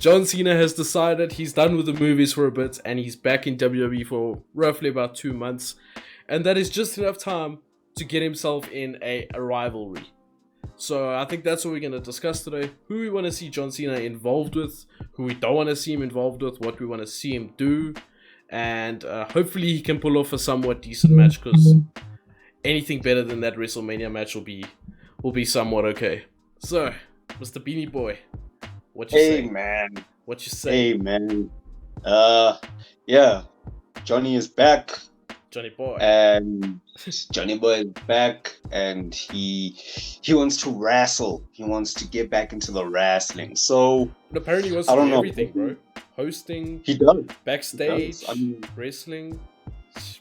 John Cena has decided he's done with the movies for a bit and he's back in WWE for roughly about 2 months. And that is just enough time to get himself in a rivalry. So I think that's what we're going to discuss today. Who we want to see John Cena involved with, who we don't want to see him involved with, what we want to see him do. And hopefully he can pull off a somewhat decent match, because anything better than that WrestleMania match will be somewhat okay. So, Mr. Beanie Boy, what you say? Hey, man. What you say? Hey, man. Yeah. Johnny is back. Johnny Boy. And Johnny Boy is back, and he wants to wrestle. He wants to get back into the wrestling. So, but apparently he wants to do everything, bro. Hosting. He does. Backstage. He does. I mean, wrestling.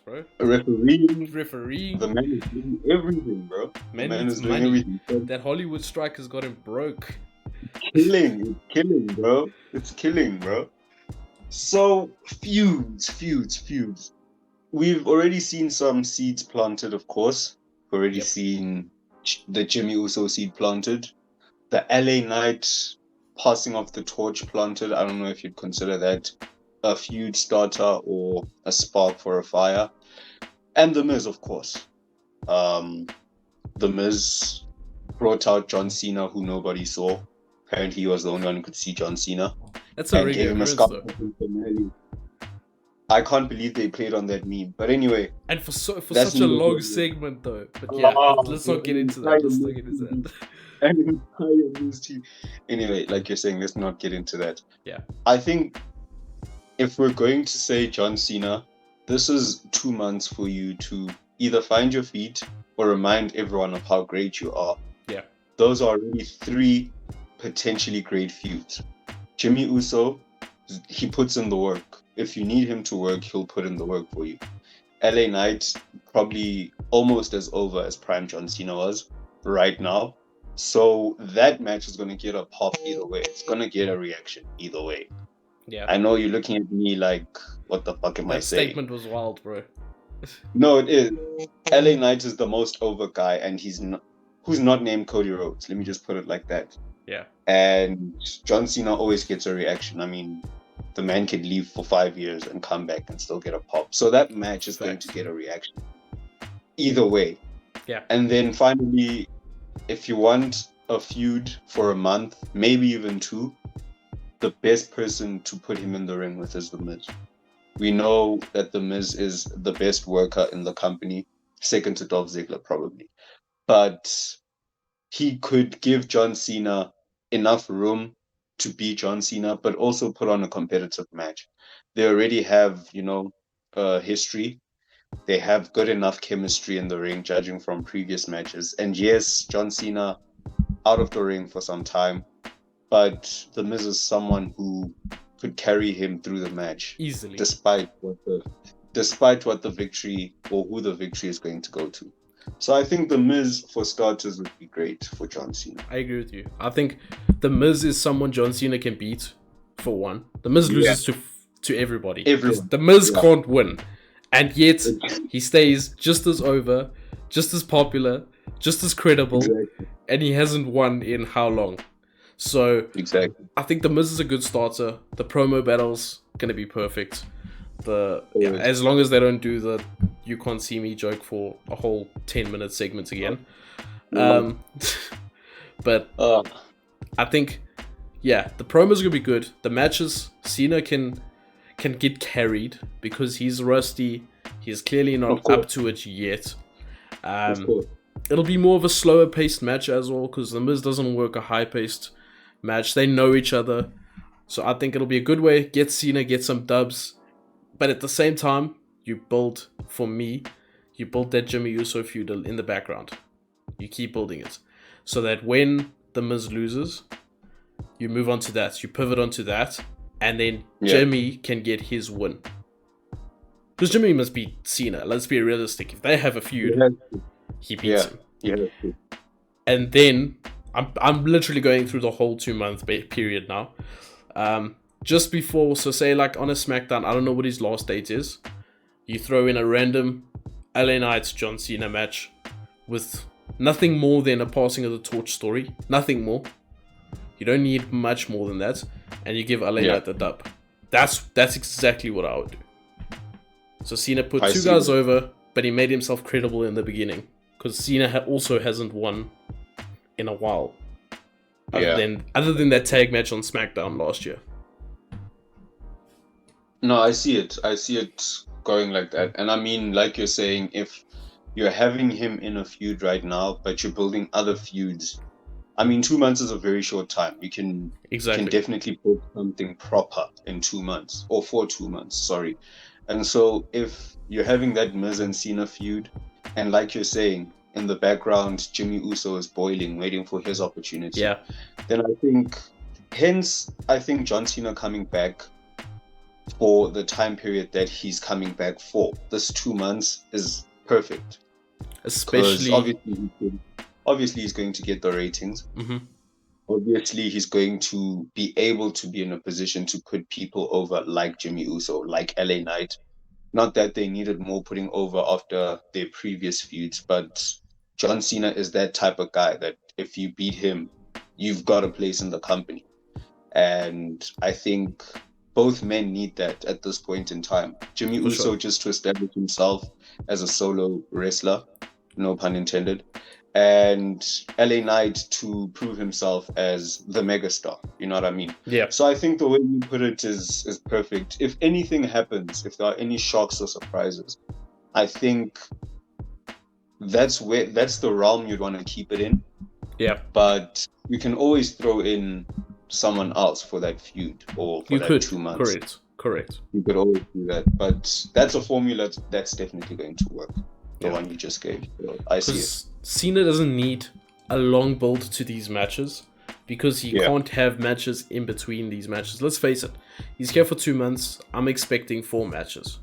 Bro. Referee. The man is doing everything, bro. The man is doing everything. That Hollywood strike has got him broke. It's killing, bro. It's killing, bro. So, feuds. We've already seen some seeds planted, of course. We've already seen the Jimmy Uso seed planted. The LA Knight passing off the torch planted. I don't know if you'd consider that a feud starter or a spark for a fire. And The Miz, of course. The Miz brought out John Cena, who nobody saw. Apparently he was the only one who could see John Cena. That's a regular occurrence, though. I can't believe they played on that meme. But anyway. And for such a long segment, though. But yeah, let's not get into that. An entire news team. Anyway, like you're saying, let's not get into that. Yeah. I think if we're going to say John Cena, this is 2 months for you to either find your feet or remind everyone of how great you are. Yeah. Those are really 3 potentially great feuds. Jimmy Uso, he puts in the work. If you need him to work, he'll put in the work for you. LA Knight, probably almost as over as Prime John Cena was right now. So that match is going to get a pop either way. It's going to get a reaction either way. Yeah. I know you're looking at me like, what the fuck am I saying? That statement was wild, bro. No, it is. LA Knight is the most over guy, and who's not named Cody Rhodes. Let me just put it like that. Yeah. And John Cena always gets a reaction. I mean, the man can leave for 5 years and come back and still get a pop. So that match is going to get a reaction. Either way. Yeah. And then finally, if you want a feud for a month, maybe even 2, the best person to put him in the ring with is The Miz. We know that The Miz is the best worker in the company, second to Dolph Ziggler probably. But he could give John Cena enough room to beat John Cena, but also put on a competitive match. They already have, history. They have good enough chemistry in the ring, judging from previous matches. And yes, John Cena out of the ring for some time, but The Miz is someone who could carry him through the match easily, despite what the victory or who the victory is going to go to. So I think The Miz, for starters, would be great for John Cena. I agree with you. I think The Miz is someone John Cena can beat, for one. The Miz loses to everybody. Everyone. The Miz can't win. And yet, he stays just as over, just as popular, just as credible, and he hasn't won in how long? So, I think The Miz is a good starter. The promo battle's going to be perfect. As long as they don't do the "you can't see me" joke for a whole 10-minute segment again. But I think, the promos are gonna be good. The matches, Cena can get carried because he's rusty. He's clearly not up to it yet. It'll be more of a slower paced match as well, because The Miz doesn't work a high paced match. They know each other, so I think it'll be a good way. Get Cena, get some dubs. But at the same time, you build that Jimmy Uso feud in the background. You keep building it. So that when The Miz loses, you move on to that. You pivot onto that. And then Jimmy can get his win. Because Jimmy must beat Cena. Let's be realistic. If they have a feud, he beats him. Yeah. And then, I'm literally going through the whole 2-month period now. Just before, so say like on a SmackDown, I don't know what his last date is. You throw in a random LA Knight John Cena match with nothing more than a passing of the torch story. Nothing more. You don't need much more than that, and you give LA Knight the dub. That's exactly what I would do. So Cena put two guys over, but he made himself credible in the beginning, because Cena also hasn't won in a while. Other than that tag match on SmackDown last year. No, I see it. I see it going like that. And I mean, like you're saying, if you're having him in a feud right now, but you're building other feuds, I mean, 2 months is a very short time. You can definitely put something proper in 2 months, or for 2 months, sorry. And so if you're having that Miz and Cena feud, and like you're saying, in the background, Jimmy Uso is boiling, waiting for his opportunity. Yeah. Then I think John Cena coming back for the time period that he's coming back for, this 2 months is perfect. Especially obviously he's going to get the ratings. Mm-hmm. Obviously he's going to be able to be in a position to put people over like Jimmy Uso, like LA Knight. Not that they needed more putting over after their previous feuds, but John Cena is that type of guy that if you beat him, you've got a place in the company. And I think both men need that at this point in time. Jimmy Uso just to establish himself as a solo wrestler, no pun intended, and LA Knight to prove himself as the megastar. You know what I mean? Yeah. So I think the way you put it is perfect. If anything happens, if there are any shocks or surprises, I think that's the realm you'd want to keep it in. Yeah. But you can always throw in someone else for that feud or for that 2 months. Correct. You could always do that. But that's a formula that's definitely going to work. The one you just gave. So I see it. Cena doesn't need a long build to these matches because he can't have matches in between these matches. Let's face it. He's here for 2 months. I'm expecting 4 matches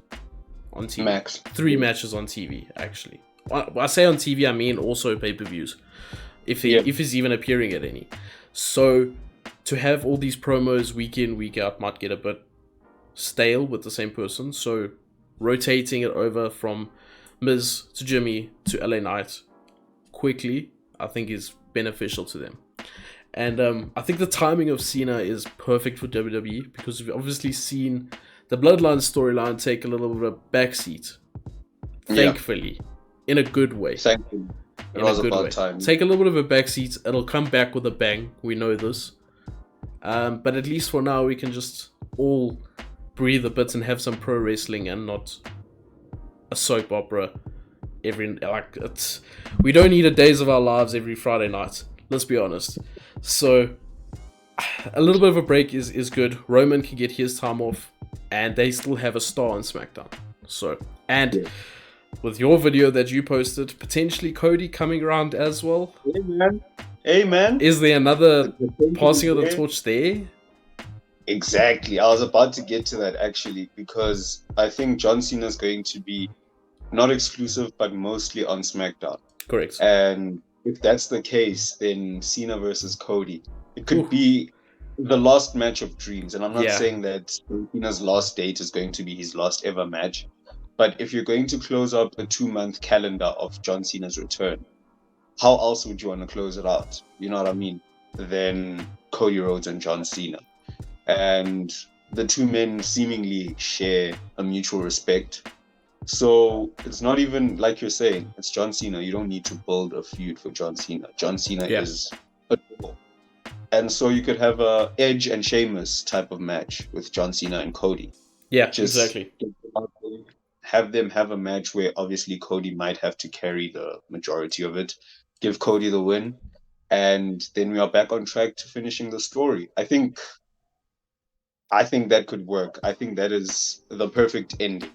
on TV. Max. 3 matches on TV, actually. When I say on TV, I mean also pay-per-views. If he's even appearing at any. So to have all these promos week in, week out might get a bit stale with the same person. So rotating it over from Miz to Jimmy to LA Knight quickly, I think is beneficial to them. And I think the timing of Cena is perfect for WWE because we've obviously seen the Bloodline storyline take a little bit of a backseat. Thankfully. In a good way. Thankfully. It was about time. Take a little bit of a backseat. It'll come back with a bang. We know this. But at least for now, we can just all breathe a bit and have some pro wrestling and not a soap opera. We don't need a Days of Our Lives every Friday night. Let's be honest. So a little bit of a break is good. Roman can get his time off, and they still have a star on SmackDown. So with your video that you posted, potentially Cody coming around as well. Hey man. Is there another passing of the torch there? Exactly. I was about to get to that actually because I think John Cena is going to be not exclusive but mostly on SmackDown. Correct. And if that's the case, then Cena versus Cody. It could be the last match of dreams. And I'm not saying that Cena's last date is going to be his last ever match. But if you're going to close up a 2-month calendar of John Cena's return, how else would you want to close it out? You know what I mean? Then Cody Rhodes and John Cena. And the two men seemingly share a mutual respect. So it's not even like you're saying, it's John Cena. You don't need to build a feud for John Cena. John Cena is adorable. And so you could have a Edge and Sheamus type of match with John Cena and Cody. Yeah, exactly. Have them have a match where obviously Cody might have to carry the majority of it. Give Cody the win. And then we are back on track to finishing the story. I think that could work. I think that is the perfect ending.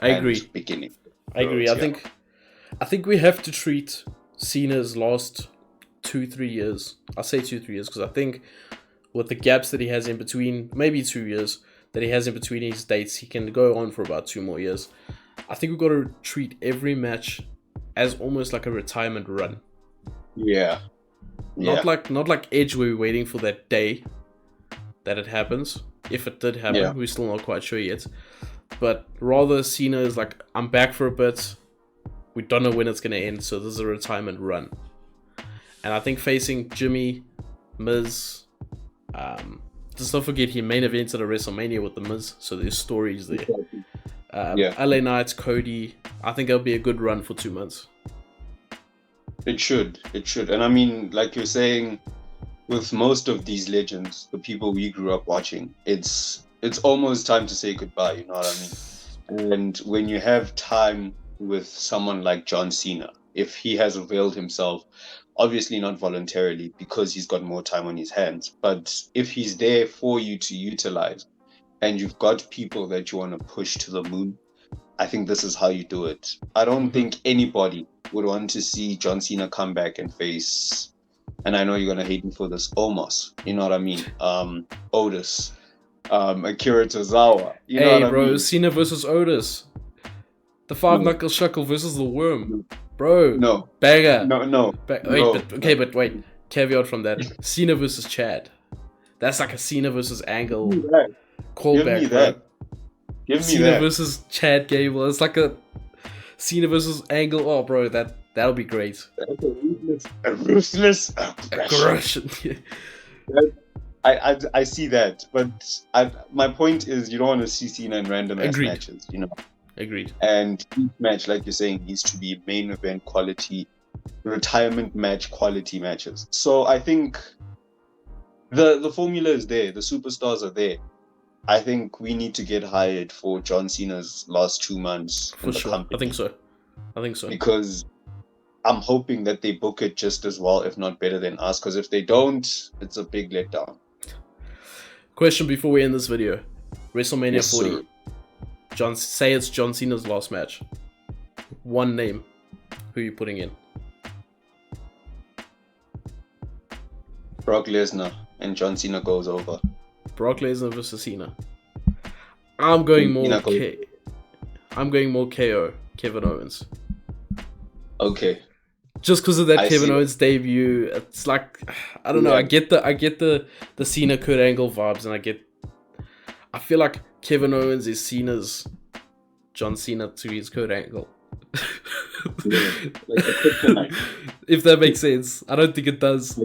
I agree. Beginning. I agree. I think we have to treat Cena's last 2-3 years. I say 2-3 years because I think with the gaps that he has in between, maybe 2 years that he has in between his dates, he can go on for about 2 more years. I think we've got to treat every match as almost like a retirement run. Yeah. Not like Edge where we're waiting for that day that it happens. If it did happen, we're still not quite sure yet. But rather Cena is like, I'm back for a bit. We don't know when it's going to end, so this is a retirement run. And I think facing Jimmy, Miz, Just don't forget he main evented a WrestleMania with The Miz, so there's stories there. LA Knights, Cody. I think it'll be a good run for 2 months. It should. And I mean, like you're saying, with most of these legends, the people we grew up watching, it's almost time to say goodbye, you know what I mean? And when you have time with someone like John Cena, if he has availed himself, obviously not voluntarily because he's got more time on his hands, but if he's there for you to utilize and you've got people that you want to push to the moon, I think this is how you do it. I don't think anybody would want to see John Cena come back and face, and I know you're going to hate me for this, Omos, you know what I mean? Otis, Akira Tozawa, you know what I mean? Cena versus Otis. The Five Knuckle Shuckle versus the Worm. Bro. No. Banger. No. But wait. Caveat from that. Cena versus Chad. That's like a Cena versus Angle callback. Give me that. Cena versus Chad Gable. It's like a Cena versus Angle. Oh, bro, that'll be great. A ruthless aggression. I see that, but my point is you don't want to see Cena in random ass matches, you know. Agreed. And each match, like you're saying, needs to be main event quality, retirement match quality matches. So I think the formula is there. The superstars are there. I think we need to get hired for John Cena's last 2 months in the company. I think so. Because I'm hoping that they book it just as well, if not better than us. Because if they don't, it's a big letdown. Question before we end this video. WrestleMania 40. Sir. Say it's John Cena's last match. One name. Who are you putting in? Brock Lesnar and John Cena goes over. Brock Lesnar versus Cena. I'm going more KO. Kevin Owens. Okay. Just because of that Kevin Owens debut, it's like I don't know. I get the Cena Kurt Angle vibes, and I feel like Kevin Owens is Cena's John Cena to his Kurt Angle. If that makes sense. I don't think it does.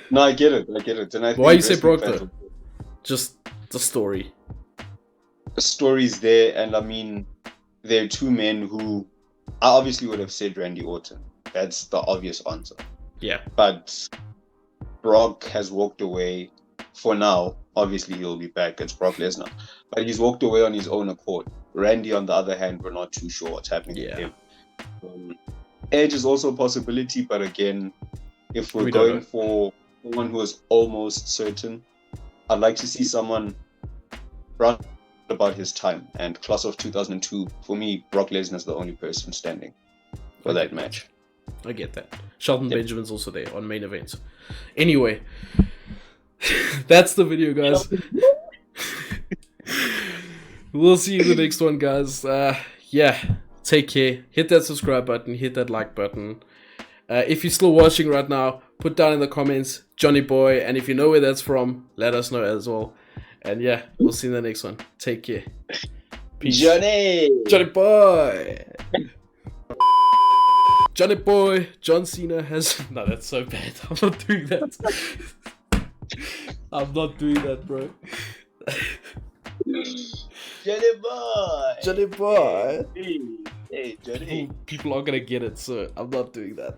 No, I get it. And I think why you say Brock though? Just the story. The story's there, and I mean, there are two men who I obviously would have said Randy Orton. That's the obvious answer. Yeah. But Brock has walked away for now. Obviously, he'll be back. It's Brock Lesnar. But he's walked away on his own accord. Randy, on the other hand, we're not too sure what's happening with him. Edge is also a possibility, but again, if we're going for someone who is almost certain, I'd like to see someone round about his time. And class of 2002, for me, Brock Lesnar is the only person standing for that match. I get that. Shelton Benjamin's also there on main events. Anyway, that's the video, guys. We'll see you in the next one, guys. Take care. Hit that subscribe button. Hit that like button. If you're still watching right now, put down in the comments Johnny Boy, and if you know where that's from, let us know as well. And we'll see you in the next one. Take care. Peace. Johnny Boy. Johnny Boy. John Cena has... No, that's so bad. I'm not doing that. I'm not doing that, bro. Johnny Boy. Hey, Johnny. People are gonna get it, so I'm not doing that.